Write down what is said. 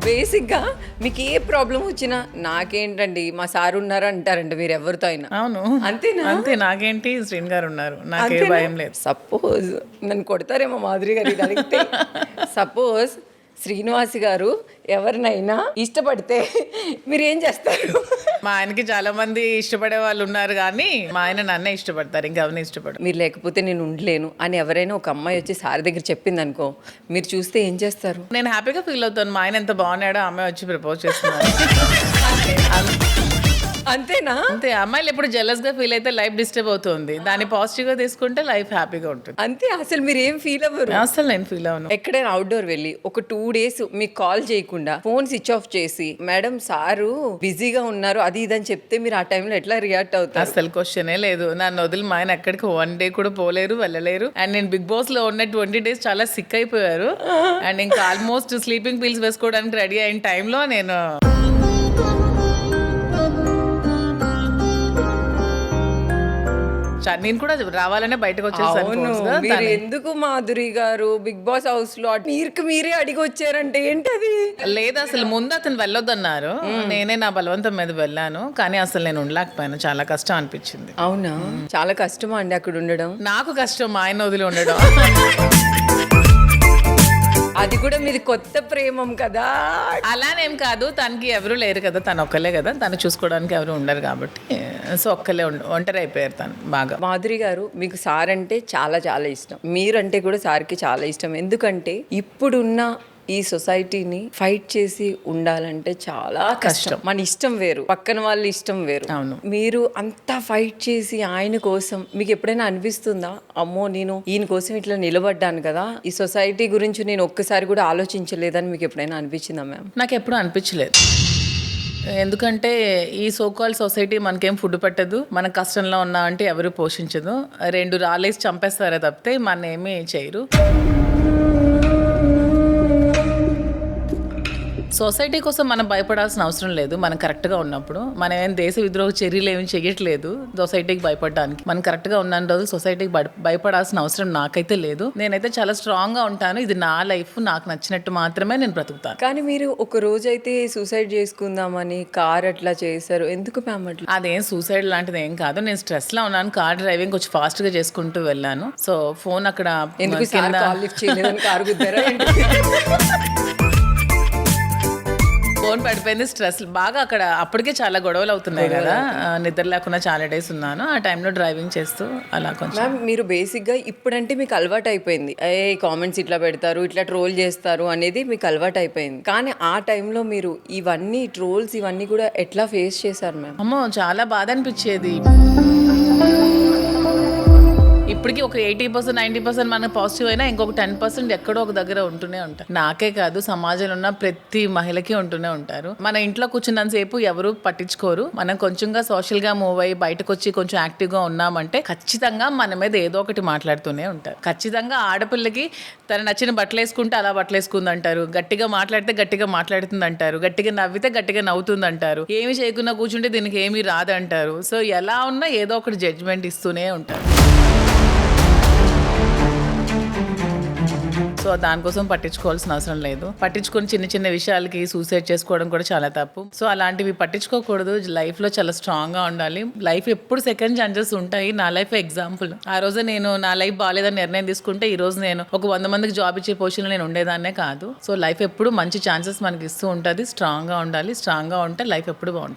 బేసిక్గా మీకు ఏ ప్రాబ్లం వచ్చినా నాకేంటండి మా సార్ ఉన్నారు అంటారండి మీరు ఎవరితో అయినా. అవును అంతేనా? అంతే. నాకేంటి శ్రీన్ గారు ఉన్నారు, నాకే భయం లేదు. సపోజ్ నన్ను కొడతారేమో మాధురి గారు ఇది అడిగితే. సపోజ్ శ్రీనివాస్ గారు ఎవరినైనా ఇష్టపడితే మీరు ఏం చేస్తారు? మా ఆయనకి చాలా మంది ఇష్టపడే వాళ్ళు ఉన్నారు, కానీ మా ఆయన నన్నే ఇష్టపడతారు, ఇంకెవరిని ఇష్టపడరు. మీరు లేకపోతే నేను ఉండలేను అని ఎవరైనా ఒక అమ్మాయి వచ్చి సార్ దగ్గర చెప్పింది అనుకో, మీరు చూస్తే ఏం చేస్తారు? నేను హ్యాపీగా ఫీల్ అవుతాను. మా ఆయన ఎంత బాగున్నాడో అమ్మాయి వచ్చి ప్రపోజ్ చేస్తున్నారు. అంతేనా? అంతే. అమ్మాయిలు ఎప్పుడు జెలస్ గా ఫీల్ అయితే లైఫ్ డిస్టర్బ్ అవుతుంది, దాన్ని పాజిటివ్ గా తీసుకుంటే లైఫ్ హ్యాపీగా ఉంటుంది. అంతే. అసలు మీరు ఏం ఫీల్ అవ్వరు? అసలు నేను ఫీల్ అవును. ఎక్కడైనా అవుట్డోర్ వెళ్ళి ఒక 2 days మీకు కాల్ చేయకుండా ఫోన్ స్విచ్ ఆఫ్ చేసి మేడం సారు బిజీగా ఉన్నారు అది ఇదని చెప్తే మీరు ఆ టైంలో ఎట్లా రియాక్ట్ అవుతారు? అసలు క్వశ్చనే లేదు. నన్ను వదిలి మా ఆయన ఎక్కడికి 1 day కూడా పోలేరు, వెళ్ళలేరు. అండ్ నేను బిగ్ బాస్ లో ఉన్న 20 days చాలా సిక్ అయిపోయారు. అండ్ ఇంకా ఆల్మోస్ట్ స్లీపింగ్ పిల్స్ వేసుకోవడానికి రెడీ అయిన టైంలో నేను కూడా రావాలనే బయటకు అవును. మీరు వచ్చేసాను. ఎందుకు మాధురి గారు బిగ్ బాస్ హౌస్ లో మీరే అడిగి వచ్చారంటే ఏంటి అది? లేదు, అసలు ముందు అతను వెళ్ళొద్దన్నారు, నేనే నా బలవంతం మీద వెళ్ళాను. కానీ అసలు నేను ఉండలేకపోయాను, చాలా కష్టం అనిపించింది. అవునా? చాలా కష్టమా అండి అక్కడ ఉండడం? నాకు కష్టం మా ఆయన వదిలి ఉండడం. అది కూడా మీది కొత్త ప్రేమం కదా. అలానేం కాదు, తనకి ఎవరు లేరు కదా, తను ఒక్కలే కదా, తను చూసుకోవడానికి ఎవరు ఉండరు కాబట్టి సో ఒక్కలే ఒంటరి అయిపోయారు తను బాగా. మాధురి గారు మీకు సార్ అంటే చాలా చాలా ఇష్టం, మీరంటే కూడా సార్కి చాలా ఇష్టం. ఎందుకంటే ఇప్పుడున్న ఈ సొసైటీని ఫైట్ చేసి ఉండాలంటే చాలా కష్టం. మన ఇష్టం వేరు, పక్కన వాళ్ళ ఇష్టం వేరు. అవును. మీరు అంతా ఫైట్ చేసి ఆయన కోసం మీకు ఎప్పుడైనా అనిపిస్తుందా, అమ్మో నేను ఈయన కోసం ఇట్లా నిలబడ్డాను కదా, ఈ సొసైటీ గురించి నేను ఒక్కసారి కూడా ఆలోచించలేదని మీకు ఎప్పుడైనా అనిపించిందా మ్యామ్? నాకు ఎప్పుడు అనిపించలేదు. ఎందుకంటే ఈ సోకాల్ సొసైటీ మనకేం ఫుడ్ పెట్టదు, మన కష్టంలో ఉన్నామంటే ఎవరు పోషించదు, 2 రాళ్ళేసి చంపేస్తారే తప్పితే మన ఏమీ చేయరు. సొసైటీ కోసం మనం భయపడాల్సిన అవసరం లేదు. మనం కరెక్ట్గా ఉన్నప్పుడు మనం ఏం దేశ విద్రోహ చర్యలు ఏమి చేయట్లేదు సొసైటీకి భయపడడానికి. మనం కరెక్ట్గా ఉన్న రోజు సొసైటీకి భయపడాల్సిన అవసరం నాకైతే లేదు. నేనైతే చాలా స్ట్రాంగ్గా ఉంటాను. ఇది నా లైఫ్, నాకు నచ్చినట్టు మాత్రమే నేను బ్రతుకుతాను. కానీ మీరు ఒక రోజు అయితే సూసైడ్ చేసుకుందామని కార్ అట్లా చేశారు, ఎందుకు మ్యామ్ అట్లా? అదేం సూసైడ్ లాంటిది ఏం కాదు. నేను స్ట్రెస్లో ఉన్నాను, కార్ డ్రైవింగ్ కొంచెం ఫాస్ట్గా చేసుకుంటూ వెళ్ళాను. సో ఫోన్ అక్కడ ఎందుకు కాల్ లిఫ్ట్ చేయలేదని కారు గుద్దారా? ఫోన్ పడిపోయింది. స్ట్రెస్ బాగా అక్కడ అప్పటికే చాలా గొడవలు అవుతున్నాయి కదా, నిద్ర లేకుండా చాలా డేస్ ఉన్నాను. ఆ టైంలో డ్రైవింగ్ చేస్తూ అలా కొంచెం. మ్యామ్ మీరు బేసిక్గా ఇప్పుడంటే మీకు అలవాటు అయిపోయింది, కామెంట్స్ ఇట్లా పెడతారు, ఇట్లా ట్రోల్ చేస్తారు అనేది మీకు అలవాటు అయిపోయింది. కానీ ఆ టైంలో మీరు ఇవన్నీ ట్రోల్స్ ఇవన్నీ కూడా ఎట్లా ఫేస్ చేశారు మ్యామ్? అమ్మో చాలా బాధ అనిపించేది. ఇప్పటికీ ఒక 80% 90% మనకు పాజిటివ్ అయినా ఇంకొక 10% ఎక్కడో ఒక దగ్గర ఉంటూనే ఉంటారు. నాకే కాదు, సమాజంలో ఉన్న ప్రతి మహిళకి ఉంటూనే ఉంటారు. మన ఇంట్లో కూర్చున్నంతసేపు ఎవరు పట్టించుకోరు. మనం కొంచెంగా సోషల్గా మూవ్ అయ్యి బయటకు వచ్చి కొంచెం యాక్టివ్గా ఉన్నామంటే ఖచ్చితంగా మన మీద ఏదో ఒకటి మాట్లాడుతూనే ఉంటారు. ఖచ్చితంగా ఆడపిల్లకి తన నచ్చిన బట్టలు వేసుకుంటే అలా బట్టలు వేసుకుంది అంటారు, గట్టిగా మాట్లాడితే గట్టిగా మాట్లాడుతుంది అంటారు, గట్టిగా నవ్వితే గట్టిగా నవ్వుతుంది అంటారు, ఏమి చేయకుండా కూర్చుంటే దీనికి ఏమీ రాదంటారు. సో ఎలా ఉన్నా ఏదో ఒకటి జడ్జ్మెంట్ ఇస్తూనే ఉంటారు. సో దానికోసం పట్టించుకోవాల్సిన అవసరం లేదు. పట్టించుకొని చిన్న చిన్న విషయాలకి సూసైడ్ చేసుకోవడం కూడా చాలా తప్పు. సో అలాంటివి పట్టించుకోకూడదు. లైఫ్లో చాలా స్ట్రాంగ్గా ఉండాలి. లైఫ్ ఎప్పుడు సెకండ్ ఛాన్సెస్ ఉంటాయి. నా లైఫ్ ఎగ్జాంపుల్. ఆ రోజు నేను నా లైఫ్ బాగాలేదని నిర్ణయం తీసుకుంటే ఈ రోజు నేను ఒక 100 మందికి జాబ్ ఇచ్చే పొజిషన్లో నేను ఉండేదాన్నే కాదు. సో లైఫ్ ఎప్పుడు మంచి ఛాన్సెస్ మనకి ఇస్తూ ఉంటుంది. స్ట్రాంగ్గా ఉండాలి. స్ట్రాంగ్గా ఉంటే లైఫ్ ఎప్పుడు బాగుంటుంది.